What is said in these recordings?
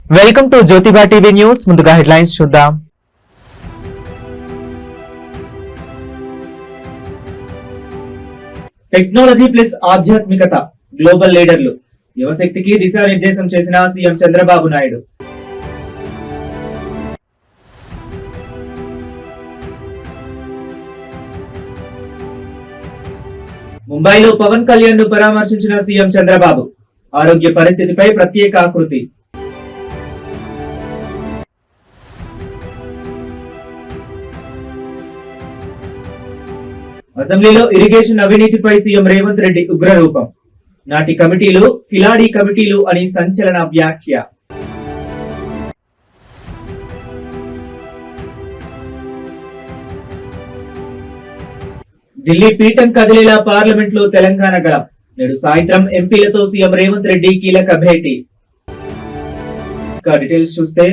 Welcome to Jyotiba TV news. ముందుగా headlines చూద్దాం. Technology plus ఆధ్యాత్మికత, గ్లోబల్ లీడర్లు, యువశక్తికి దిశానిర్దేశం చేసిన సీఎం చంద్రబాబు నాయుడు. ముంబైలో పవన్ కళ్యాణ్ ను పరామర్శించిన సీఎం చంద్రబాబు, ఆరోగ్య పరిస్థితిపై ప్రత్యేక ఆకృతి. అసెంబ్లీలో ఇరిగేషన్ అవినీతిపై సీఎం రేవంత్ రెడ్డి ఉగ్రరూపం. నాటి కమిటీలు కిలాడీ కమిటీలు అని సంచలన వ్యాఖ్య. ఢిల్లీ పీఠం కదిలేలా పార్లమెంట్ లో తెలంగాణ గలం. నేడు సాయంత్రం ఎంపీలతో సీఎం రేవంత్ రెడ్డి కీలక భేటీ. డీటెయిల్స్ చూస్తే,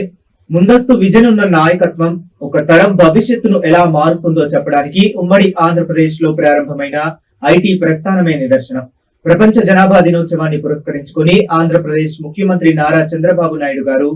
ముందస్తు విజన్ ఉన్న నాయకత్వం ఒక తరం భవిష్యత్తును ఎలా మారుస్తుందో చెప్పడానికి ఉమ్మడి ఆంధ్రప్రదేశ్ లో ప్రారంభమైన ఐటీ ప్రస్థానమే నిదర్శనం. ప్రపంచ జనాభా దినోత్సవాన్ని పురస్కరించుకుని ఆంధ్రప్రదేశ్ ముఖ్యమంత్రి నారా చంద్రబాబు నాయుడు గారు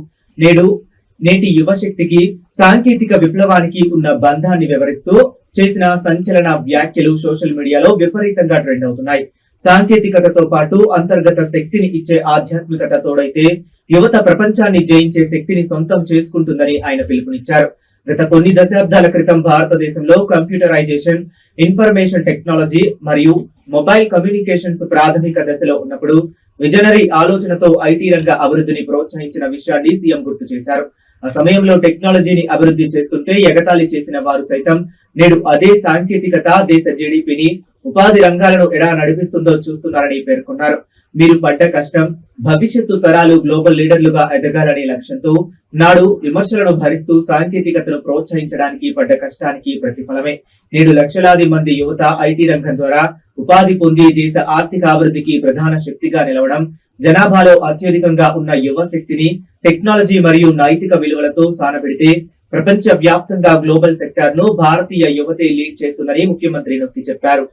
నేటి యువశక్తికి సాంకేతిక విప్లవానికి ఉన్న బంధాన్ని వివరిస్తూ చేసిన సంచలన వ్యాఖ్యలు సోషల్ మీడియాలో విపరీతంగా ట్రెండ్ అవుతున్నాయి. సాంకేతికతతో పాటు అంతర్గత శక్తిని ఇచ్చే ఆధ్యాత్మికత తోడైతే యువత ప్రపంచాన్ని జయించే శక్తిని సొంతం చేసుకుంటుందని ఆయన పిలుపునిచ్చారు. గత కొన్ని దశాబ్దాల క్రితం భారతదేశంలో కంప్యూటరైజేషన్, ఇన్ఫర్మేషన్ టెక్నాలజీ మరియు మొబైల్ కమ్యూనికేషన్స్ ప్రాథమిక దశలో ఉన్నప్పుడు విజనరీ ఆలోచనతో ఐటీ రంగ అభివృద్ధిని ప్రోత్సహించిన విషయాన్ని సీఎం గుర్తు చేశారు. ఆ సమయంలో టెక్నాలజీని అభివృద్ధి చేస్తుంటే ఎగతాళి చేసిన వారు సైతం నేడు అదే సాంకేతికత దేశ జీడీపీని, ఉపాధి రంగాలను ఎలా నడిపిస్తుందో చూస్తున్నారని పేర్కొన్నారు. మీరు పడ్డ కష్టం భవిష్యత్తు తరాలు గ్లోబల్ లీడర్లుగా ఎదగాలనే లక్ష్యంతో నాడు విమర్శలను భరిస్తూ సాంకేతికతను ప్రోత్సహించడానికి పడ్డ కష్టానికి ప్రతిఫలమే నేడు లక్షలాది మంది యువత ఐటీ రంగం ద్వారా ఉపాధి పొంది దేశ ఆర్థిక అభివృద్ధికి ప్రధాన శక్తిగా నిలవడం. జనాభాలో అత్యధికంగా ఉన్న యువ శక్తిని టెక్నాలజీ మరియు నైతిక విలువలతో సానబెడితే ప్రపంచ వ్యాప్తంగా గ్లోబల్ సెక్టార్ ను భారతీయ యువతే లీడ్ చేస్తుందని ముఖ్యమంత్రి నొక్కి చెప్పారు.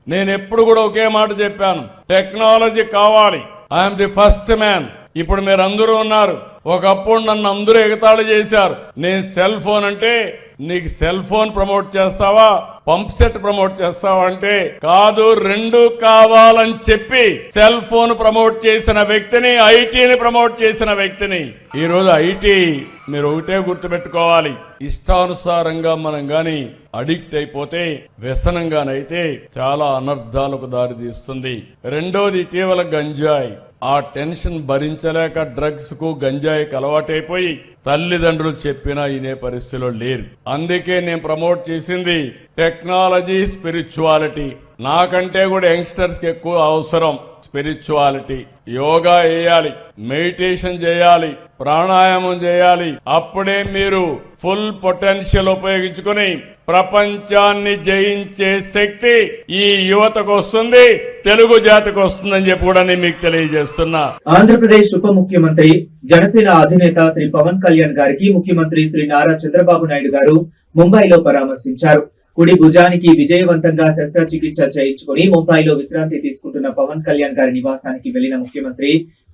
నేను ఎప్పుడు కూడా ఒకే మాట చెప్పాను, టెక్నాలజీ కావాలి. I'm the first man. ఇప్పుడు మీరు అందరూ ఉన్నారు. ఒకప్పుడు నన్ను అందరూ ఎగతాళి చేశారు. నేను సెల్ ఫోన్ అంటే నీకు సెల్ ఫోన్ ప్రమోట్ చేస్తావా, పంప్ సెట్ ప్రమోట్ చేస్తావా అంటే కాదు, రెండు కావాలని చెప్పి సెల్ ఫోన్ ప్రమోట్ చేసిన వ్యక్తిని, ఐటీని ప్రమోట్ చేసిన వ్యక్తిని. ఈ రోజు ఐటీ మీరు ఒకటే గుర్తుపెట్టుకోవాలి, ఇష్టానుసారంగా మనం గాని అడిక్ట్ అయిపోతే, వ్యసనంగానైతే చాలా అనర్థాలకు దారితీస్తుంది. రెండోది ఇటీవల గంజాయి. ఆ టెన్షన్ భరించలేక డ్రగ్స్ కు గంజాయికి అలవాటైపోయి తల్లిదండ్రులు చెప్పినా ఇనే పరిస్థితిలో లేరు. అందుకే నేను ప్రమోట్ చేసింది టెక్నాలజీ, స్పిరిచువాలిటీ. నాకంటే కూడా యంగ్స్టర్స్ కి ఎక్కువ అవసరం స్పిరిచువాలిటీ. యోగా చేయాలి, మెడిటేషన్ చేయాలి, ప్రాణాయామం చేయాలి. అప్పుడే మీరు ఫుల్ పొటెన్షియల్ ఉపయోగించుకుని ప్రపంచాన్ని జయించే శక్తి ఈ యువతకు వస్తుంది, తెలుగు జాతికి వస్తుందని చెప్పి కూడా నేను మీకు తెలియజేస్తున్నా. ఆంధ్రప్రదేశ్ ఉప ముఖ్యమంత్రి, జనసేన అధినేత శ్రీ పవన్ కళ్యాణ్ గారికి ముఖ్యమంత్రి శ్రీ నారా చంద్రబాబు నాయుడు గారు ముంబైలో పరామర్శించారు. కుడి భుజానికి విజయవంతంగా శస్త్రచికిత్స చేయించుకుని ముంబైలో విశ్రాంతి తీసుకుంటున్న పవన్ కళ్యాణ్ గారి నివాసానికి వెళ్లిన ముఖ్యమంత్రి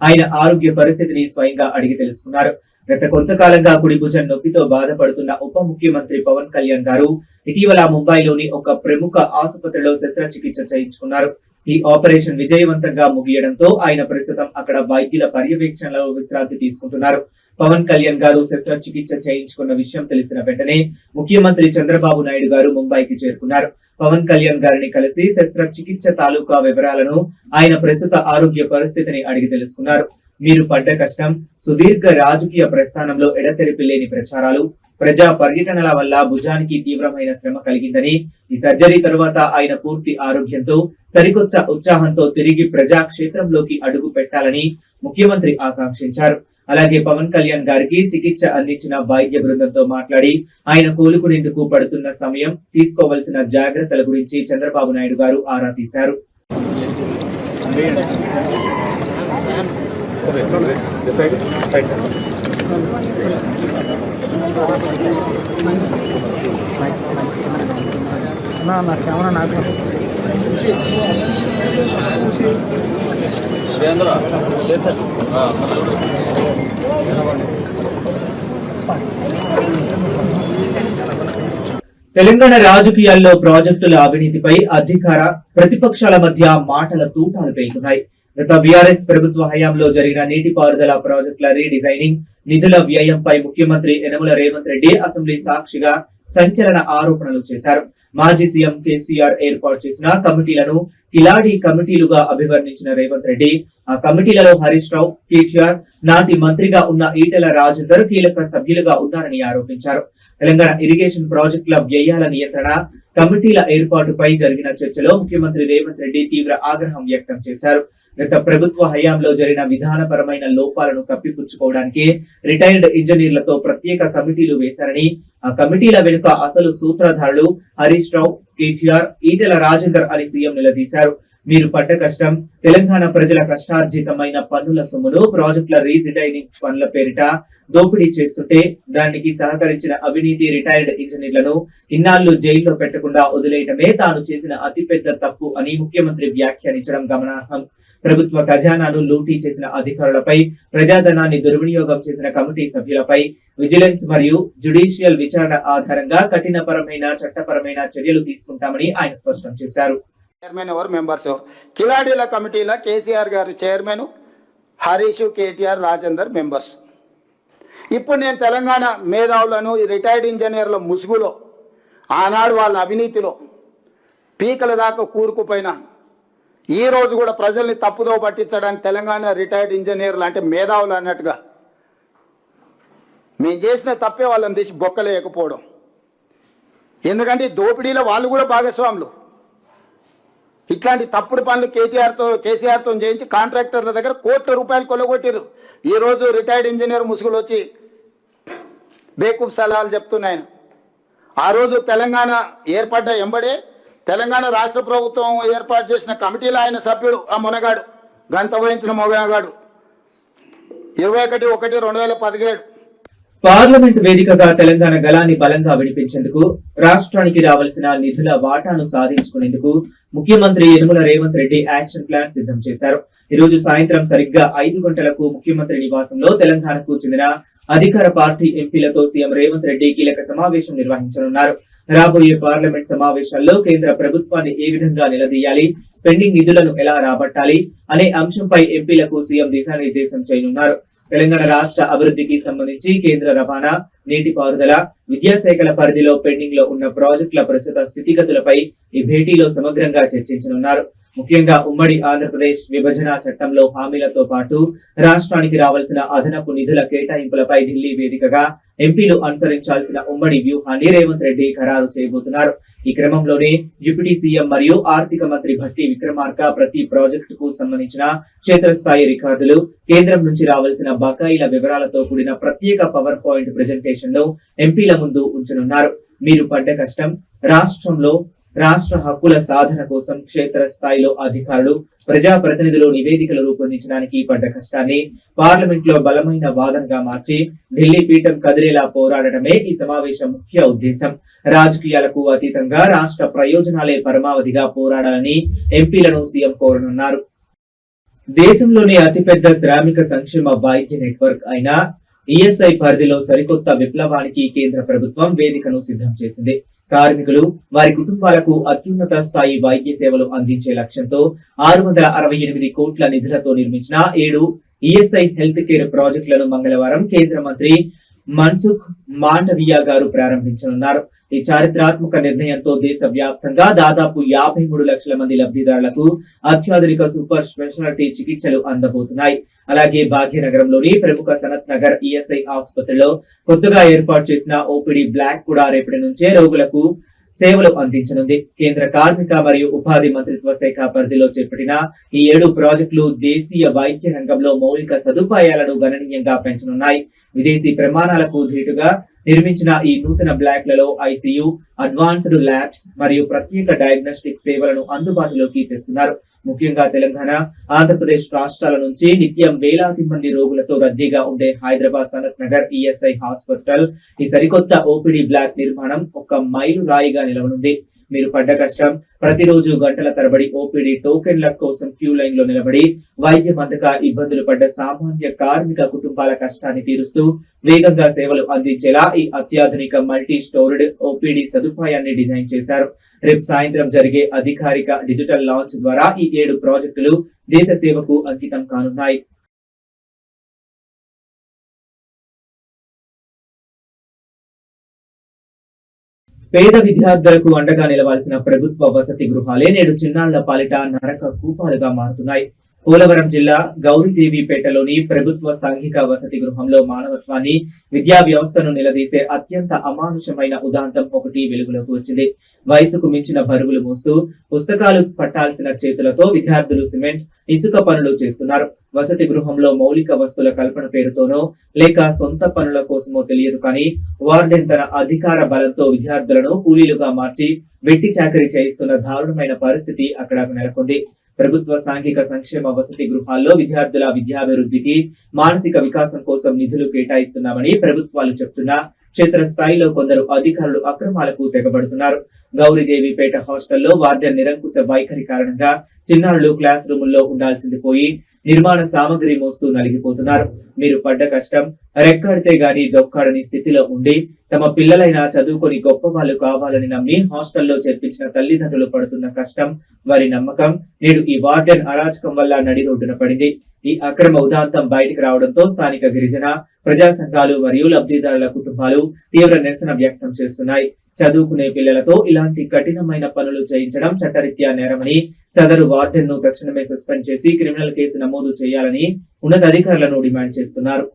ఆయన ఆరోగ్య పరిస్థితిని స్వయంగా అడిగి తెలుసుకున్నారు. గత కొంతకాలంగా కుడి భుజం నొప్పితో బాధపడుతున్న ఉప ముఖ్యమంత్రి పవన్ కళ్యాణ్ గారు ఇటీవల ముంబైలోని ఒక ప్రముఖ ఆసుపత్రిలో శస్త్రచికిత్స చేయించుకున్నారు. ఈ ఆపరేషన్ విజయవంతంగా ముగియడంతో ఆయన ప్రస్తుతం అక్కడ వైద్యుల పర్యవేక్షణలో విశ్రాంతి తీసుకుంటున్నారు. పవన్ కళ్యాణ్ గారు శస్త్రచికిత్స చేయించుకున్న విషయం తెలిసిన వెంటనే ముఖ్యమంత్రి చంద్రబాబు నాయుడు గారు ముంబైకి చేరుకున్నారు. పవన్ కళ్యాణ్ గారిని కలిసి శస్త్రచికిత్స తాలూకా వివరాలను, ఆయన ప్రస్తుత ఆరోగ్య పరిస్థితిని అడిగి తెలుసుకున్నారు. మీరు పడ్డ కష్టం, సుదీర్ఘ రాజకీయ ప్రస్థానంలో ఎడతెరిపి లేని ప్రచారాలు, ప్రజా పర్యటనల వల్ల భుజానికి తీవ్రమైన శ్రమ కలిగిందని, ఈ సర్జరీ తరువాత ఆయన పూర్తి ఆరోగ్యంతో, సరికొత్త ఉత్సాహంతో తిరిగి ప్రజా క్షేత్రంలోకి అడుగు పెట్టాలని ముఖ్యమంత్రి ఆకాంక్షించారు. అలాగే పవన్ కళ్యాణ్ గారికి చికిత్స అందించిన వైద్య బృందంతో మాట్లాడి ఆయన కోలుకునేందుకు పడుతున్న సమయం, తీసుకోవలసిన జాగ్రత్తల గురించి చంద్రబాబు నాయుడు గారు ఆరా తీశారు. నా కెమెరా నాకు తెలంగాణ రాజకీయాల్లో ప్రాజెక్టుల అవినీతిపై అధికార ప్రతిపక్షాల మధ్య మాటల తూటాలు పేలుతున్నాయి. గత బీఆర్ఎస్ ప్రభుత్వ హయాంలో జరిగిన నీటిపారుదల ప్రాజెక్టుల రీడిజైనింగ్, నిధుల వ్యయంపై ముఖ్యమంత్రి యనమల రేవంత్ రెడ్డి అసెంబ్లీ సాక్షిగా సంచలన ఆరోపణలు చేశారు. మాజీ సీఎం కేసీఆర్ ఏర్పాటు చేసిన కమిటీలను కిలాడి కమిటీలుగా అభివర్ణించిన రేవంత్ రెడ్డి, ఆ కమిటీలలో హరీష్ రావు, కేటీఆర్, నాటి మంత్రిగా ఉన్న ఈటెల రాజేందర్ కీలక సభ్యులుగా ఉన్నారని ఆరోపించారు. తెలంగాణ ఇరిగేషన్ ప్రాజెక్టుల వ్యయాల నియంత్రణ కమిటీల ఏర్పాటుపై జరిగిన చర్చలో ముఖ్యమంత్రి రేవంత్ రెడ్డి తీవ్ర ఆగ్రహం వ్యక్తం చేశారు. గత ప్రభుత్వ హయాంలో జరిగిన విధానపరమైన లోపాలను కప్పిపుచ్చుకోవడానికి రిటైర్డ్ ఇంజనీర్లతో ప్రత్యేక కమిటీలు వేశారని, ఆ కమిటీల వెనుక అసలు సూత్రధారులు హరీష్ రావు, కేటీఆర్, ఈటెల రాజేందర్ అని సీఎం నిలదీశారు. మీరు పడ్డ కష్టం, తెలంగాణ ప్రజల కష్టార్జితమైన పన్నుల సొమ్మును ప్రాజెక్టుల రీడిజైనింగ్ పనుల పేరిట దోపిడీ చేస్తుంటే దానికి సహకరించిన అవినీతి రిటైర్డ్ ఇంజనీర్లను ఇన్నాళ్లు జైల్లో పెట్టకుండా వదిలేయటమే తాను చేసిన అతిపెద్ద తప్పు అని ముఖ్యమంత్రి వ్యాఖ్యానించడం గమనార్హం. ప్రభుత్వ ఖజానాను లూటీ చేసిన అధికారులపై, ప్రజాధనాన్ని దుర్వినియోగం చేసిన కమిటీ సభ్యులపై విజిలెన్స్ మరియు జ్యుడిషియల్ విచారణ ఆధారంగా కఠినపరమైన చట్టపరమైన చర్యలు తీసుకుంటామని ఆయన స్పష్టం చేశారు. చైర్మన్ ఎవరు, మెంబర్స్ కిలాడీల కమిటీల కేసీఆర్ గారు చైర్మన్, హరీష్, కేటీఆర్, రాజేందర్ మెంబర్స్. ఇప్పుడు నేను తెలంగాణ మేధావులను రిటైర్డ్ ఇంజనీర్ల ముసుగులో ఆనాడు వాళ్ళ అవినీతిలో పీకల దాకా కూరుకుపోయినా ఈ రోజు కూడా ప్రజల్ని తప్పుదో పట్టించడానికి తెలంగాణ రిటైర్డ్ ఇంజనీర్లు అంటే మేధావులు అన్నట్టుగా మేము చేసిన తప్పే వాళ్ళని తీసి బొక్కలేకపోవడం. ఎందుకంటే దోపిడీలో వాళ్ళు కూడా భాగస్వాములు. ఇట్లాంటి తప్పుడు పనులు కేసీఆర్తో చేయించి కాంట్రాక్టర్ల దగ్గర కోట్ల రూపాయలు కొల్లగొట్టారు. ఈ రోజు రిటైర్డ్ ఇంజనీర్ ముసుగులు వచ్చి బేకూఫ్ సలహాలు చెప్తున్నాయని. ఆ రోజు తెలంగాణ ఏర్పడ్డ ఎంబడే తెలంగాణ రాష్ట్ర ప్రభుత్వం ఏర్పాటు చేసిన కమిటీలో ఆయన సభ్యుడు, ఆ మునగాడు గంత వహించిన మొగగాడు 21/1/2017. పార్లమెంట్ వేదికగా తెలంగాణ గళాన్ని బలంగా వినిపించేందుకు, రాష్ట్రానికి రావాల్సిన నిధుల వాటాను సాధించుకునేందుకు ముఖ్యమంత్రి యనమల రేవంత్ రెడ్డి యాక్షన్ ప్లాన్ సిద్ధం చేశారు. ఈ రోజు సాయంత్రం సరిగ్గా 5 గంటలకు ముఖ్యమంత్రి నివాసంలో తెలంగాణకు చెందిన అధికార పార్టీ ఎంపీలతో సీఎం రేవంత్ రెడ్డి కీలక సమావేశం నిర్వహించనున్నారు. రాబోయే పార్లమెంట్ సమావేశాల్లో కేంద్ర ప్రభుత్వాన్ని ఏ విధంగా నిలదీయాలి, పెండింగ్ నిధులను ఎలా రాబట్టాలి అనే అంశంపై ఎంపీలకు సీఎం దిశానిర్దేశం చేయనున్నారు. తెలంగాణ రాష్ట్ర అభివృద్ధికి సంబంధించి కేంద్ర రవాణా, నీటిపారుదల, విద్యాశాఖల పరిధిలో పెండింగ్ లో ఉన్న ప్రాజెక్టుల ప్రస్తుత స్థితిగతులపై ఈ భేటీలో సమగ్రంగా చర్చించనున్నారు. ముఖ్యంగా ఉమ్మడి ఆంధ్రప్రదేశ్ విభజన చట్టంలో హామీలతో పాటు రాష్ట్రానికి రావాల్సిన అదనపు నిధుల కేటాయింపులపై ఢిల్లీ వేదికగా ఎంపీలు అనుసరించాల్సిన ఉమ్మడి వ్యూహాన్ని రేవంత్ రెడ్డి ఖరారు చేయబోతున్నారు. ఈ క్రమంలోనే డిప్యూటీ సీఎం మరియు ఆర్థిక మంత్రి భట్టి విక్రమార్క ప్రతి ప్రాజెక్టుకు సంబంధించిన క్షేత్రస్థాయి రికార్డులు, కేంద్రం నుంచి రావాల్సిన బకాయిల వివరాలతో కూడిన ప్రత్యేక పవర్ పాయింట్ ప్రెజెంటేషన్ ను ఎంపీల ముందు ఉంచనున్నారు. మీరు పడ్డ కష్టం, రాష్ట్రంలో రాష్ట్ర హక్కుల సాధన కోసం క్షేత్రస్థాయిలో అధికారులు, ప్రజాప్రతినిధులు నివేదికలు రూపొందించడానికి పడ్డ కష్టాన్ని పార్లమెంట్ లో బలమైన వాదనగా మార్చి ఢిల్లీ పీఠం కదిలేలా పోరాడటమే ఈ సమావేశం ముఖ్య ఉద్దేశం. రాజకీయాలకు అతీతంగా రాష్ట్ర ప్రయోజనాలే పరమావధిగా పోరాడాలని ఎంపీలను సీఎం కోరనున్నారు. దేశంలోని అతిపెద్ద శ్రామిక సంక్షేమ వైద్య నెట్వర్క్ అయిన ఈఎస్ఐ పరిధిలో సరికొత్త విప్లవానికి కేంద్ర ప్రభుత్వం వేదికను సిద్ధం చేసింది. కార్మికులు, వారి కుటుంబాలకు అత్యున్నత స్థాయి వైద్య సేవలు అందించే లక్ష్యంతో 668 కోట్ల నిధులతో నిర్మించిన 7 ఈఎస్ఐ హెల్త్ కేర్ ప్రాజెక్టులను మంగళవారం కేంద్ర మంత్రి మన్సుఖ్ మాండవియా గారు ప్రారంభించనున్నారు. ఈ చారిత్రాత్మక నిర్ణయంతో దేశ వ్యాప్తంగా దాదాపు 53 లక్షల మంది లబ్ధిదారులకు అత్యాధునిక సూపర్ స్పెషాలిటీ చికిత్సలు అందబోతున్నాయి. అలాగే భాగ్యనగరంలోని ప్రముఖ సనత్ నగర్ ఈఎస్ఐ ఆసుపత్రిలో కొత్తగా ఏర్పాటు చేసిన ఓపీడీ బ్లాక్ కూడా రేపటి నుంచే రోగులకు సేవలు అందించనుంది. కేంద్ర కార్మిక మరియు ఉపాధి మంత్రిత్వ శాఖ పరిధిలో చేపట్టిన ఈ 7 ప్రాజెక్టులు దేశీయ వైద్య రంగంలో మౌలిక సదుపాయాలను గణనీయంగా పెంచనున్నాయి. విదేశీ ప్రమాణాలకు ధీటుగా నిర్మించిన ఈ నూతన బ్లాక్లలో ఐసీయూ, అడ్వాన్స్డ్ ల్యాబ్స్ మరియు ప్రత్యేక డయాగ్నోస్టిక్ సేవలను అందుబాటులోకి తెస్తున్నారు. ముఖ్యంగా తెలంగాణ, ఆంధ్రప్రదేశ్ రాష్ట్రాల నుంచి నిత్యం వేలాది మంది రోగులతో రద్దీగా ఉండే హైదరాబాద్ సనత్ నగర్ ఈఎస్ఐ హాస్పిటల్ ఈ సరికొత్త ఓపీడీ బ్లాక్ నిర్మాణం ఒక మైలు రాయిగా నిలవనుంది. మీరు పడ్డ కష్టం ప్రతిరోజు గంటల తరబడి ఓపీడీ టోకెన్ల కోసం క్యూ లైన్ లో నిలబడి వైద్యం అందక ఇబ్బందులు పడ్డ సామాన్య కార్మిక కుటుంబాల కష్టాన్ని తీరుస్తూ వేగంగా సేవలు అందించేలా ఈ అత్యాధునిక మల్టీ స్టోర్డ్ ఓపీడీ సదుపాయాన్ని డిజైన్ చేశారు. రేపు సాయంత్రం జరిగే అధికారిక డిజిటల్ లాంచ్ ద్వారా ఈ 7 ప్రాజెక్టులు దేశ సేవకు అంకితం కానున్నాయి. పేద విద్యార్థులకు అండగా నిలవాల్సిన ప్రభుత్వ వసతి గృహాలే నేడు చిన్నాళ్ల పాలిట నరక కూపాలుగా మారుతున్నాయి. పోలవరం జిల్లా గౌరీదేవిపేటలోని ప్రభుత్వ సాంఘిక వసతి గృహంలో మానవత్వాన్ని, విద్యా వ్యవస్థను నిలదీసే అత్యంత అమానుషమైన ఉదాంతం ఒకటి వెలుగులోకి వచ్చింది. వయసుకు మించిన బరువులు మోస్తూ పుస్తకాలు పట్టాల్సిన చేతులతో విద్యార్థులు సిమెంట్, ఇసుక పనులు చేస్తున్నారు. వసతి గృహంలో మౌలిక వస్తువుల కల్పన పేరుతోనో లేక సొంత పనుల కోసమో తెలియదు కానీ వార్డెన్ తన అధికార బలంతో విద్యార్థులను కూలీలుగా మార్చి వెట్టి చాకరీ చేయిస్తున్న దారుణమైన పరిస్థితి అక్కడ నెలకొంది. ప్రభుత్వ సాంఘిక సంక్షేమ వసతి గృహాల్లో విద్యార్థుల విద్యాభివృద్ధికి, మానసిక వికాసం కోసం నిధులు కేటాయిస్తున్నామని ప్రభుత్వాలు చెప్తున్నా క్షేత్రస్థాయిలో కొందరు అధికారులు అక్రమాలకు తెగబడుతున్నారు. గౌరీదేవిపేట హాస్టల్లో వార్డెన్ నిరంకుశ వైఖరి కారణంగా చిన్నారులు క్లాస్ రూముల్లో ఉండాల్సింది పోయి నిర్మాణ సామగ్రి మోస్తూ నలిగిపోతున్నారు. మీరు పడ్డ కష్టం రెక్కాడితే గాని దొక్కాడని స్థితిలో ఉండి తమ పిల్లలైనా చదువుకొని గొప్ప వాళ్ళు కావాలని నమ్మి హాస్టల్లో చేర్పించిన తల్లిదండ్రులు పడుతున్న కష్టం, వారి నమ్మకం నేడు ఈ వార్డెన్ అరాచకం వల్ల నడి రోడ్డున పడింది. ఈ అక్రమ ఉదాంతం బయటికి రావడంతో స్థానిక గిరిజన ప్రజా సంఘాలు మరియు లబ్ధిదారుల కుటుంబాలు తీవ్ర నిరసన వ్యక్తం చేస్తున్నాయి. చదువుకునే పిల్లలతో ఇలాంటి కఠినమైన పనులు చేయించడం చట్టరీత్యా నేరమని, సదరు వార్డెన్ ను తక్షణమే సస్పెండ్ చేసి క్రిమినల్ కేసు నమోదు చేయాలని ఉన్నతాధికారులను డిమాండ్ చేస్తున్నారు.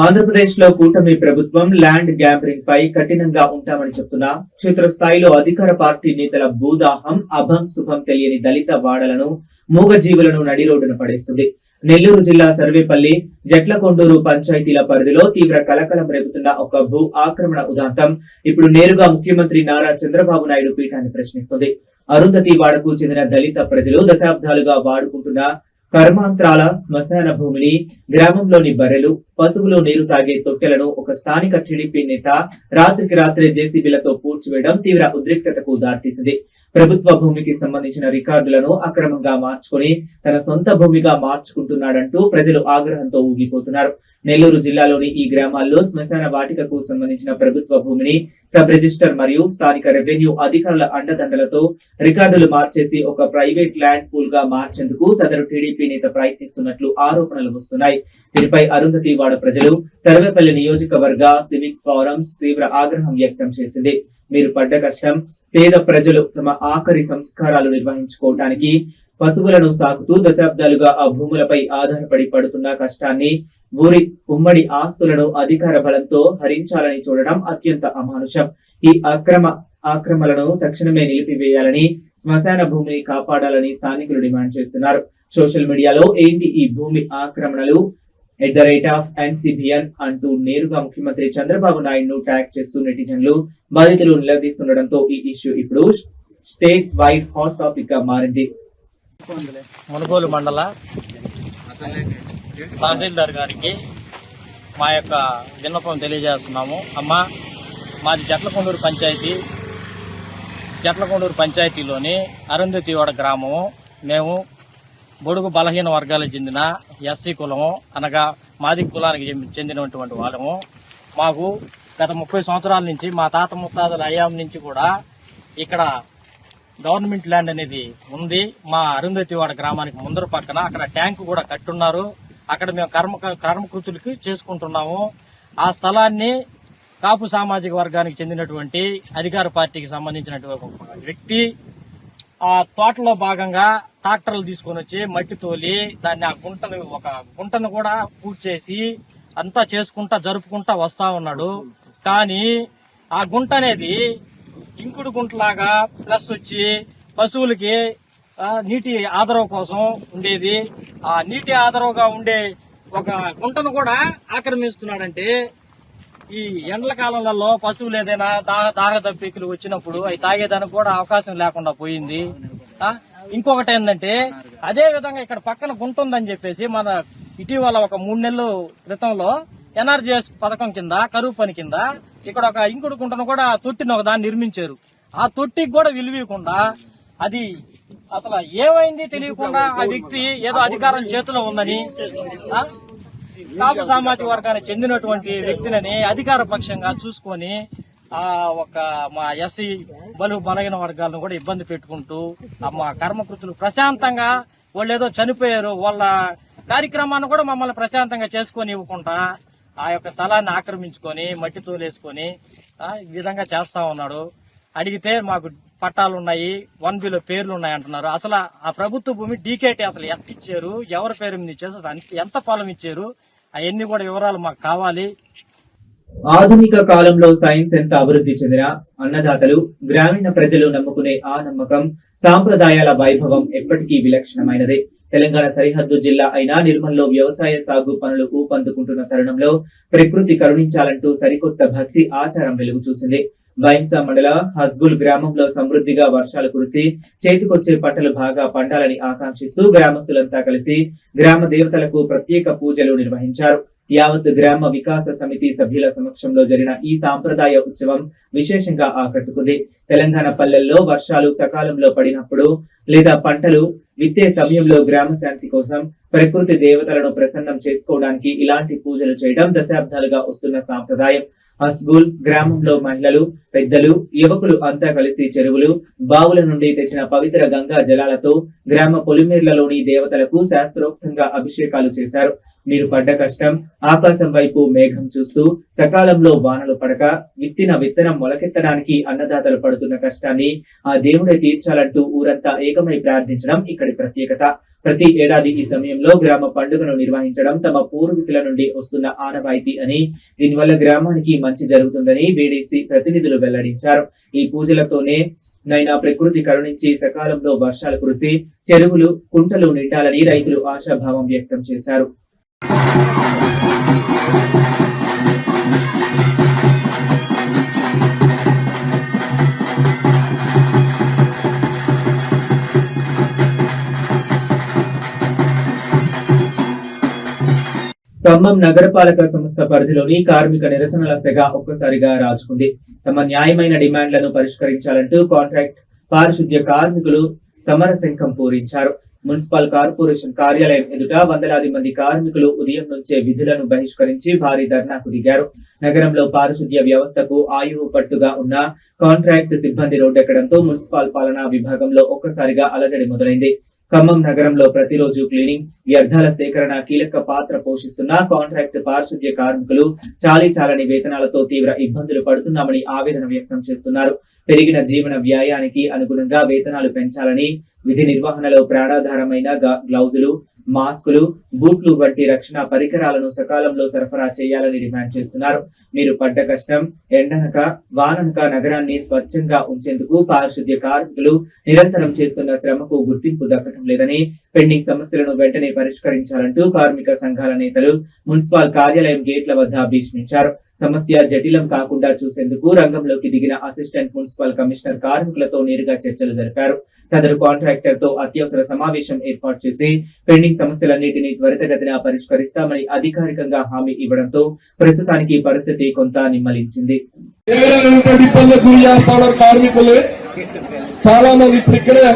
ఆంధ్రప్రదేశ్ లో కూటమి ప్రభుత్వం ల్యాండ్ గ్యాంబ్లింగ్ పై కఠినంగా ఉంటామని చెప్తున్నా క్షేత్రస్థాయిలో అధికార పార్టీ నేతల భూదాహం అభం శుభం తెలియని దళిత వాడలను, మూగజీవులను నడి రోడ్డున పడేస్తుంది. నెల్లూరు జిల్లా సర్వేపల్లి, జట్లకొండూరు పంచాయతీల పరిధిలో తీవ్ర కలకలం రేపుతున్న ఒక భూ ఆక్రమణ ఉదాంతం ఇప్పుడు నేరుగా ముఖ్యమంత్రి నారా చంద్రబాబు నాయుడు పీఠాన్ని ప్రశ్నిస్తుంది. అరుంధతి వాడకు చెందిన దళిత ప్రజలు దశాబ్దాలుగా వాడుకుంటున్న కర్మాంత్రాల శ్మశాన భూమిని, గ్రామంలోని బర్రెలు, పశువులు నీరు తాగే తొట్టెలను ఒక స్థానిక టీడీపీ నేత రాత్రికి రాత్రే జేసీబీలతో పూడ్చివేయడం తీవ్ర ఉద్రిక్తతకు దారితీసింది. ప్రభుత్వ భూమికి సంబంధించిన రికార్డులను అక్రమంగా మార్చుకొని తన సొంత భూమిగా మార్చుకుంటున్నాడంటూ ప్రజలు ఆగ్రహంతో ఊగిపోతున్నారు. నెల్లూరు జిల్లాలోని ఈ గ్రామాల్లో శ్మశాన వాటికకు సంబంధించిన ప్రభుత్వ భూమిని సబ్ రిజిస్టర్ మరియు స్థానిక రెవెన్యూ అధికారుల అండదండలతో రికార్డులు మార్చేసి ఒక ప్రైవేట్ ల్యాండ్ పూల్ గా మార్చేందుకు సదరు టీడీపీ నేత ప్రయత్నిస్తున్నట్లు ఆరోపణలు వస్తున్నాయి. దీనిపై అరుంధతివాడ ప్రజలు, సర్వేపల్లి నియోజకవర్గ సివిక్ ఫోరమ్స్ తీవ్ర ఆగ్రహం వ్యక్తం చేసింది. మీరు పడ్డ కష్టం, పేద ప్రజలు తమ ఆఖరి సంస్కారాలు నిర్వహించుకోవటానికి పశువులను సాకుతూ దశాబ్దాలుగా ఆ భూములపై ఆధారపడి పడుతున్న కష్టాన్ని, ఊరి ఉమ్మడి ఆస్తులను అధికార బలంతో హరించాలని చూడడం అత్యంత అమానుషం. ఈ ఆక్రమణలను తక్షణమే నిలిపివేయాలని, శ్మశాన భూమిని కాపాడాలని స్థానికులు డిమాండ్ చేస్తున్నారు. సోషల్ మీడియాలో ఏంటి ఈ భూమి ఆక్రమణలు @NCBN అంటూ నేరుగా ముఖ్యమంత్రి చంద్రబాబు నాయుడును ట్యాగ్ చేస్తూ నెటిజన్లు, బాధితులు నిలదీస్తుండటంతో ఈ ఇష్యూ ఇప్పుడు స్టేట్ వైడ్ హాట్ టాపిక్ గా మారింది. మునుగోలు మండల తహసీల్దార్ గారికి మా యొక్క విన్నపం తెలియజేస్తున్నాము. అమ్మా, మాది జట్లకొండూరు పంచాయతీలోని అరుంధతివాడ గ్రామము. మేము బొడుగు బలహీన వర్గాలకు చెందిన ఎస్సీ కులము, అనగా మాది కులానికి చెందినటువంటి వాళ్ళము. మాకు గత 30 సంవత్సరాల నుంచి మా తాత ముత్తాతల హయాం నుంచి కూడా ఇక్కడ గవర్నమెంట్ ల్యాండ్ అనేది ఉంది. మా అరుంధతివాడ గ్రామానికి ముందర పక్కన అక్కడ ట్యాంకు కూడా కట్టున్నారు. అక్కడ మేము కర్మకృతులకి చేసుకుంటున్నాము. ఆ స్థలాన్ని కాపు సామాజిక వర్గానికి చెందినటువంటి అధికార పార్టీకి సంబంధించినటువంటి ఒక వ్యక్తి ఆ తోటలో భాగంగా ట్రాక్టర్లు తీసుకొని వచ్చి మట్టి తోలి దాన్ని ఒక గుంటను కూడా పూర్తి చేసి అంతా చేసుకుంటా జరుపుకుంటా వస్తా ఉన్నాడు. కానీ ఆ గుంట అనేది ఇంకుడు గుంటలాగా ప్లస్ వచ్చి పశువులకి నీటి ఆదరవ కోసం ఉండేది. ఆ నీటి ఆదరవగా ఉండే ఒక గుంటను కూడా ఆక్రమిస్తున్నాడంటే ఈ ఎండల కాలంలో పశువులు ఏదైనా దాహ దప్పికలు వచ్చినప్పుడు అవి తాగేదానికి కూడా అవకాశం లేకుండా పోయింది. ఇంకొకటి ఏంటంటే అదే విధంగా ఇక్కడ పక్కన గుంట ఉందని చెప్పేసి మన ఇటీవల ఒక 3 నెలల క్రితంలో ఎన్ఆర్జీఎస్ పథకం కింద కరువు పని కింద ఇక్కడ ఒక ఇంకుడు గుంటను కూడా తొట్టిని ఒక దాన్ని నిర్మించారు. ఆ తొట్టికి కూడా విలువకుండా అది అసలు ఏమైంది తెలియకుండా ఆ వ్యక్తి ఏదో అధికారం చేతిలో ఉందని కాపు సామాజిక వర్గానికి చెందినటువంటి వ్యక్తులని అధికార పక్షంగా చూసుకొని మా ఎస్సీ బలహీన వర్గాలను కూడా ఇబ్బంది పెట్టుకుంటూ మా కర్మకృతులు ప్రశాంతంగా వాళ్ళు ఏదో చనిపోయారు వాళ్ళ కార్యక్రమాన్ని కూడా మమ్మల్ని ప్రశాంతంగా చేసుకొని ఇవ్వకుండా ఆ యొక్క స్థలాన్ని ఆక్రమించుకొని మట్టి తోలేసుకొని ఈ విధంగా చేస్తా ఉన్నాడు. అడిగితే మాకు పట్టాలు ఉన్నాయి, 1B పేర్లు ఉన్నాయి అంటున్నారు. అసలు ఆ ప్రభుత్వ భూమి డీకేటీ అసలు ఎంత ఇచ్చారు, ఎవరి పేరు మీద ఇచ్చారు, ఎంత పొలం ఇచ్చారు, అవన్నీ కూడా వివరాలు మాకు కావాలి. ఆధునిక కాలంలో సైన్స్ ఎంత అభివృద్ధి చెందిన అన్నదాతలు గ్రామీణ ప్రజలు నమ్ముకునే ఆ నమ్మకం సాంప్రదాయాల వైభవం ఎప్పటికీ విలక్షణమైనదే. తెలంగాణ సరిహద్దు జిల్లా అయిన నిర్మల్లో వ్యవసాయ సాగు పనులు ఊపందుకుంటున్న తరుణంలో ప్రకృతి కరుణించాలంటూ సరికొత్త భక్తి ఆచారం వెలుగు చూసింది. బైంసా మండల హస్గుల్ గ్రామంలో సమృద్ధిగా వర్షాలు కురిసి చేతికొచ్చే పంటలు బాగా పండాలని ఆకాంక్షిస్తూ గ్రామస్తులంతా కలిసి గ్రామ దేవతలకు ప్రత్యేక పూజలు నిర్వహించారు. యావత్ గ్రామ వికాస సమితి సభ్యుల సమక్షంలో జరిగిన ఈ సాంప్రదాయ ఉత్సవం విశేషంగా ఆకట్టుకుంది. తెలంగాణ పల్లెల్లో వర్షాలు సకాలంలో పడినప్పుడు లేదా పంటలు విత్తే సమయంలో గ్రామ శాంతి కోసం ప్రకృతి దేవతలను ప్రసన్నం చేసుకోవడానికి ఇలాంటి పూజలు చేయడం దశాబ్దాలుగా వస్తున్న సాంప్రదాయం. హస్గుల్ గ్రామంలో మహిళలు, పెద్దలు, యువకులు అంతా కలిసి చెరువులు, బావుల నుండి తెచ్చిన పవిత్ర గంగా జలాలతో గ్రామ పొలిమేర్లలోని దేవతలకు శాస్త్రోక్తంగా అభిషేకాలు చేశారు. మీరు పడ్డ కష్టం ఆకాశం వైపు మేఘం చూస్తూ సకాలంలో వానలు పడక విత్తిన విత్తనం మొలకెత్తడానికి అన్నదాతలు పడుతున్న కష్టాన్ని ఆ దేవుడే తీర్చాలంటూ ఊరంతా ఏకమై ప్రార్థించడం ఇక్కడి ప్రత్యేకత. ప్రతి ఏడాది ఈ సమయంలో గ్రామ పండుగను నిర్వహించడం తమ పూర్వీకుల నుండి వస్తున్న ఆనవాయితీ అని, దీనివల్ల గ్రామానికి మంచి జరుగుతుందని బీడీసీ ప్రతినిధులు వెల్లడించారు. ఈ పూజలతోనే నైనా ప్రకృతి కరుణించి సకాలంలో వర్షాలు కురిసి చెరువులు, కుంటలు నిండాలని రైతులు ఆశాభావం వ్యక్తం చేశారు. ఖమ్మం నగరపాలక సంస్థ పరిధిలోని కార్మిక నిరసనల సెగ ఒక్కసారిగా రాజుకుంది. తమ న్యాయమైన డిమాండ్లను పరిష్కరించాలంటూ కాంట్రాక్ట్ పారిశుద్ధ్య కార్మికులు సమరశంఖం పూరించారు. మున్సిపల్ కార్పొరేషన్ కార్యాలయం ఎదుట వందలాది మంది కార్మికులు ఉదయం నుంచే విధులను బహిష్కరించి భారీ ధర్నాకు దిగారు. నగరంలో పారిశుద్ధ్య వ్యవస్థకు ఆయువు పట్టుగా ఉన్న కాంట్రాక్ట్ సిబ్బంది రోడ్డెక్కడంతో మున్సిపల్ పాలనా విభాగంలో ఒక్కసారిగా అలజడి మొదలైంది. ఖమ్మం నగరంలో ప్రతిరోజు క్లీనింగ్, వ్యర్థాల సేకరణ కీలక పాత్ర పోషిస్తున్న కాంట్రాక్ట్ పారిశుద్ధ్య కార్మికులు చాలీచాలని వేతనాలతో తీవ్ర ఇబ్బందులు పడుతున్నామని ఆవేదన వ్యక్తం చేస్తున్నారు. పెరిగిన జీవన వ్యయానికి అనుగుణంగా వేతనాలు పెంచాలని, విధి నిర్వహణలో ప్రాణాధారమైన గ్లౌజులు, మాస్కులు, బూట్లు వంటి రక్షణ పరికరాలను సకాలంలో సరఫరా చేయాలని డిమాండ్ చేస్తున్నారు. మీరు పడ్డ కష్టం ఎండనక వాననక నగరాన్ని స్వచ్ఛంగా ఉంచేందుకు పారిశుద్ధ్య కార్మికులు నిరంతరం చేస్తున్న శ్రమకు గుర్తింపు దక్కడం లేదని, పెండింగ్ సమస్యలను వెంటనే పరిష్కరించాలంటూ కార్మిక సంఘాల నేతలు మున్సిపల్ కార్యాలయం గేట్ల వద్ద భీష్మించారు. సమస్య జటిలం కాకుండా చూసేందుకు రంగంలోకి దిగిన అసిస్టెంట్ మున్సిపల్ కమిషనర్ కార్మికులతో నేరుగా చర్చలు జరిపారు. సదరు కాంట్రాక్టర్ తో అత్యవసర సమావేశం ఏర్పాటు చేసి పెండింగ్ సమస్యలన్నింటినీ త్వరితగతిన పరిష్కరిస్తామని అధికారికంగా హామీ ఇవ్వడంతో ప్రస్తుతానికి పరిస్థితి కొంత నిమ్మలించింది. కార్మికులు చాలా మంది ఇప్పుడు ఇక్కడే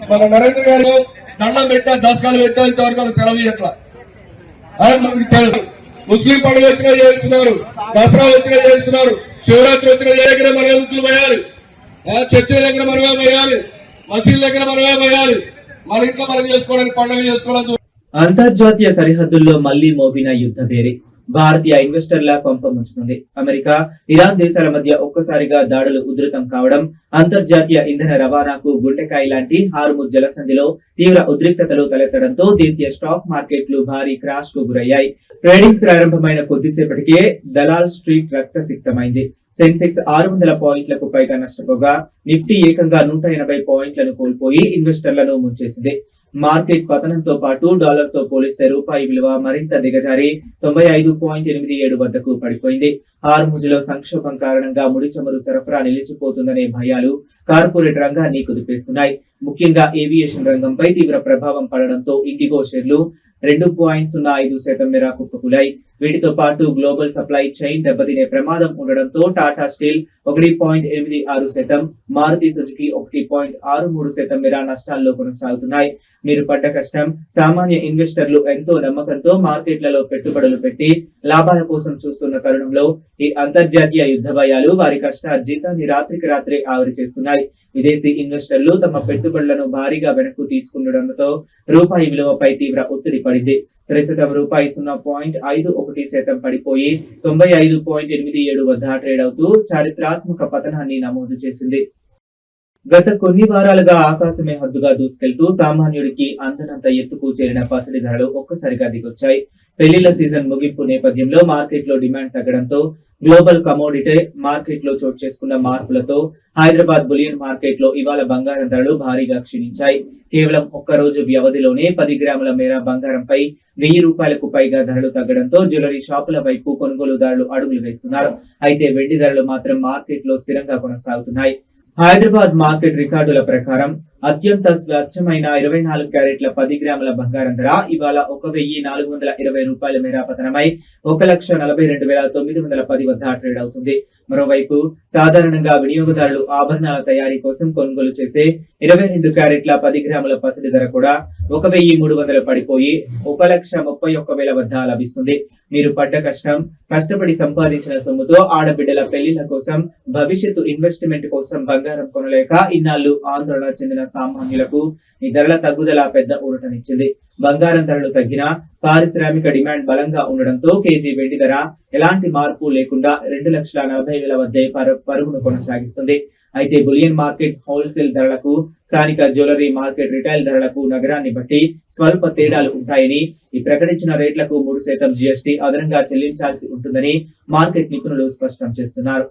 మన నరేంద్ర గారు దండం పెట్టా, దశకాలు పెట్టా, ఇంతవరకు సెలవు ఎట్లా ముస్లిం పండుగ వచ్చినా చేస్తున్నారు, దసరా వచ్చినా చేస్తున్నారు, శివరాత్రి వచ్చినా దగ్గర మనమే ముక్కులు పోయాలి, చర్చిల దగ్గర మనమే పోయాలి, మసీదు దగ్గర మనమే పోయాలి, మన ఇంట్లో మనం చేసుకోవడానికి పండుగ చేసుకోవడానికి. అంతర్జాతీయ సరిహద్దుల్లో మళ్లీ మోగిన యుద్ధ భేరి భారతీయ ఇన్వెస్టర్ల కొంప ముంచుతుంది. అమెరికా, ఇరాన్ దేశాల మధ్య ఒక్కసారిగా దాడులు ఉధృతం కావడం అంతర్జాతీయ ఇంధన రవాణాకు గుండెకాయ లాంటి హార్ముజ్ జలసంధిలో తీవ్ర ఉద్రిక్తతలు తలెత్తడంతో దేశీయ స్టాక్ మార్కెట్లు భారీ క్రాష్ కు గురయ్యాయి. ట్రేడింగ్ ప్రారంభమైన కొద్దిసేపటికే దలాల్ స్ట్రీట్ రక్తసిక్తమైంది. సెన్సెక్స్ 600 పాయింట్లకు పైగా నష్టపోగా నిఫ్టీ ఏకంగా 180 పాయింట్లను కోల్పోయి ఇన్వెస్టర్లను ముంచేసింది. మార్కెట్ పతనంతో పాటు డాలర్తో పోలిస్తే రూపాయి విలువ మరింత దిగజారి 95.87 వద్దకు పడిపోయింది. హార్ముజ్లో సంక్షోభం కారణంగా ముడి చమురు సరఫరా నిలిచిపోతుందనే భయాలు కార్పొరేట్ రంగాన్ని కుదిపేస్తున్నాయి. ముఖ్యంగా ఏవియేషన్ రంగంపై తీవ్ర ప్రభావం పడడంతో ఇండిగో షేర్లు 2.05% మేర కుప్పకూలాయి. వీటితో పాటు గ్లోబల్ సప్లై చైన్ దెబ్బతినే ప్రమాదం ఉండడంతో టాటా స్టీల్ 1.86%, మారుతి సుజుకి 1.63% మేర నష్టాల్లో కొనసాగుతున్నాయి. మీరు పడ్డ కష్టం. సామాన్య ఇన్వెస్టర్లు ఎంతో నమ్మకంతో మార్కెట్లలో పెట్టుబడులు పెట్టి లాభాల కోసం చూస్తున్న తరుణంలో ఈ అంతర్జాతీయ యుద్ధ భయాలు వారి కష్టార్జితాన్ని రాత్రికి రాత్రే ఆవిరి చేస్తున్నాయి. విదేశీ ఇన్వెస్టర్లు తమ పెట్టుబడులను భారీగా వెనక్కు తీసుకుండడంతో రూపాయి విలువపై తీవ్ర ఒత్తిడి పడింది. ప్రస్తుతం రూపాయి 0.51% పడిపోయి 95.87 వద్ద ట్రేడ్ అవుతూ చారిత్రాత్మక పతనాన్ని నమోదు చేసింది. గత కొన్ని వారాలుగా ఆకాశమే హద్దుగా దూసుకెళ్తూ సామాన్యుడికి అందనంత ఎత్తుకు చేరిన పసిడి ధరలు ఒక్కసారిగా దిగొచ్చాయి. పెళ్లిళ్ల సీజన్ ముగింపు నేపథ్యంలో మార్కెట్ లో డిమాండ్ తగ్గడంతో గ్లోబల్ కమోడిటీ మార్కెట్ లో చోటు చేసుకున్న మార్పులతో హైదరాబాద్ బులియన్ మార్కెట్ లో ఇవాళ బంగారం ధరలు భారీగా క్షీణించాయి. కేవలం ఒక్క రోజు వ్యవధిలోనే 10 గ్రాముల మేర బంగారంపై 1000 రూపాయలకు పైగా ధరలు తగ్గడంతో జ్యువెలరీ షాపుల వైపు కొనుగోలుదారులు అడుగులు వేస్తున్నారు. అయితే వెండి ధరలు మాత్రం మార్కెట్ లో స్థిరంగా కొనసాగుతున్నాయి. హైదరాబాద్ మార్కెట్ రికార్డుల ప్రకారం అత్యంత స్వచ్ఛమైన 24 క్యారెట్ల 10 గ్రాముల బంగారం ధర ఇవాళ 1420 రూపాయల మేర పతనమై 1,42,910 వద్ద ట్రేడ్ అవుతుంది. మరోవైపు సాధారణంగా వినియోగదారులు ఆభరణాల తయారీ కోసం కొనుగోలు చేసే 22 క్యారెట్ల 10 గ్రాముల పసిడి ధర కూడా 1,300 పడిపోయి 1,31,000 వద్ద లభిస్తుంది. మీరు పడ్డ కష్టం, కష్టపడి సంపాదించిన సొమ్ముతో ఆడబిడ్డల పెళ్లిళ్ల కోసం, భవిష్యత్తు ఇన్వెస్ట్మెంట్ కోసం బంగారం కొనలేక ఇన్నాళ్లు ఆందోళన చెందిన సామాన్యులకు ఈ ధరల తగ్గుదల పెద్ద ఊరటనిచ్చింది. బంగారం ధరలు తగ్గినా పారిశ్రామిక డిమాండ్ బలంగా ఉండడంతో కేజీ వెండి ధర ఎలాంటి మార్పు లేకుండా 2,40,000 వద్దే పరుగును కొనసాగిస్తుంది. అయితే బులియన్ మార్కెట్ హోల్సేల్ ధరలకు, స్థానిక జ్యువెలరీ మార్కెట్ రిటైల్ ధరలకు నగరాన్ని బట్టి స్వల్ప తేడాలు ఉంటాయని, ఈ ప్రకటించిన రేట్లకు 3% జీఎస్టీ అదనంగా చెల్లించాల్సి ఉంటుందని మార్కెట్ నిపుణులు స్పష్టం చేస్తున్నారు.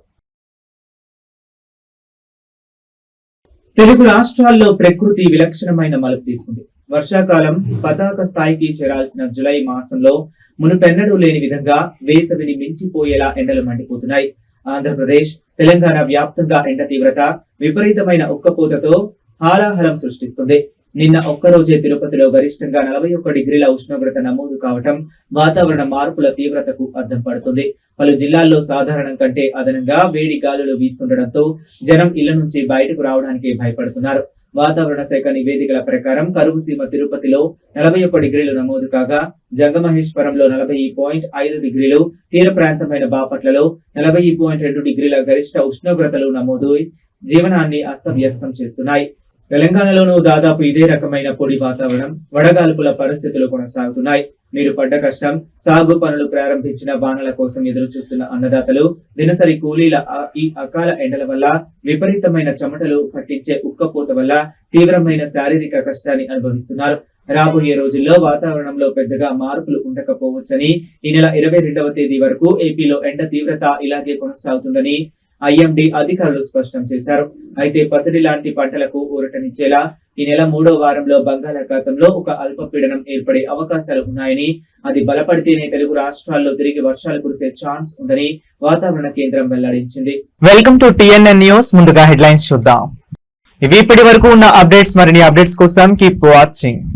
తెలుగు రాష్ట్రాల్లో ప్రకృతి విలక్షణమైన మలుపు తీసుకుంది. వర్షాకాలం పతాక స్థాయికి చేరాల్సిన జులై మాసంలో మునుపెన్నడూ లేని విధంగా వేసవిని మించిపోయేలా ఎండలు మండిపోతున్నాయి. ఆంధ్రప్రదేశ్, తెలంగాణ వ్యాప్తంగా ఎండ తీవ్రత విపరీతమైన ఉక్కపోతతో హాలాహలం సృష్టిస్తుంది. నిన్న ఒక్కరోజే తిరుపతిలో గరిష్టంగా 41 డిగ్రీల ఉష్ణోగ్రత నమోదు కావటం వాతావరణ మార్పుల తీవ్రతకు అద్దం పడుతుంది. పలు జిల్లాల్లో సాధారణం కంటే అదనంగా వేడి గాలులు వీస్తుండటంతో జనం ఇళ్ల నుంచి బయటకు రావడానికి భయపడుతున్నారు. వాతావరణ శాఖ నివేదికల ప్రకారం కరువుసీమ తిరుపతిలో 41 డిగ్రీలు నమోదు కాగా, జంగమహేశ్వరంలో 40.5 డిగ్రీలు, తీర ప్రాంతమైన బాపట్లలో 40.2 డిగ్రీల గరిష్ట ఉష్ణోగ్రతలు నమోదు జీవనాన్ని అస్తవ్యస్తం చేస్తున్నాయి. తెలంగాణలోనూ దాదాపు ఇదే రకమైన పొడి వాతావరణం, వడగాల్పుల పరిస్థితులు కొనసాగుతున్నాయి. మీరు పడ్డ కష్టం, సాగు పనులు ప్రారంభించిన వానల కోసం ఎదురు చూస్తున్న అన్నదాతలు దినసరి కూలీల ఈ అకాల ఎండల వల్ల, విపరీతమైన చెమటలు పట్టించే ఉక్కపోత వల్ల తీవ్రమైన శారీరక కష్టాన్ని అనుభవిస్తున్నారు. రాబోయే రోజుల్లో వాతావరణంలో పెద్దగా మార్పులు ఉండకపోవచ్చని, ఈ నెల 22వ తేదీ వరకు ఏపీలో ఎండ తీవ్రత ఇలాగే కొనసాగుతుందని ఐఎండీ అధికారులు స్పష్టం చేశారు. అయితే పత్తి లాంటి పంటలకు ఊరటనిచ్చేలా ఈ నెల 3వ వారంలో బంగాళాఖాతంలో ఒక అల్పపీడనం ఏర్పడే అవకాశాలు ఉన్నాయని, అది బలపడితేనే తెలుగు రాష్ట్రాల్లో తిరిగి వర్షాలు కురిసే ఛాన్స్ ఉందని వాతావరణ కేంద్రం వెల్లడించింది. Welcome to TNN news. ముందుగా హెడ్లైన్స్ చూద్దాం. ఇవి ఇప్పటి వరకు ఉన్న అప్డేట్స్. మరిన్ని అప్డేట్స్ కోసం కీప్ వాచింగ్.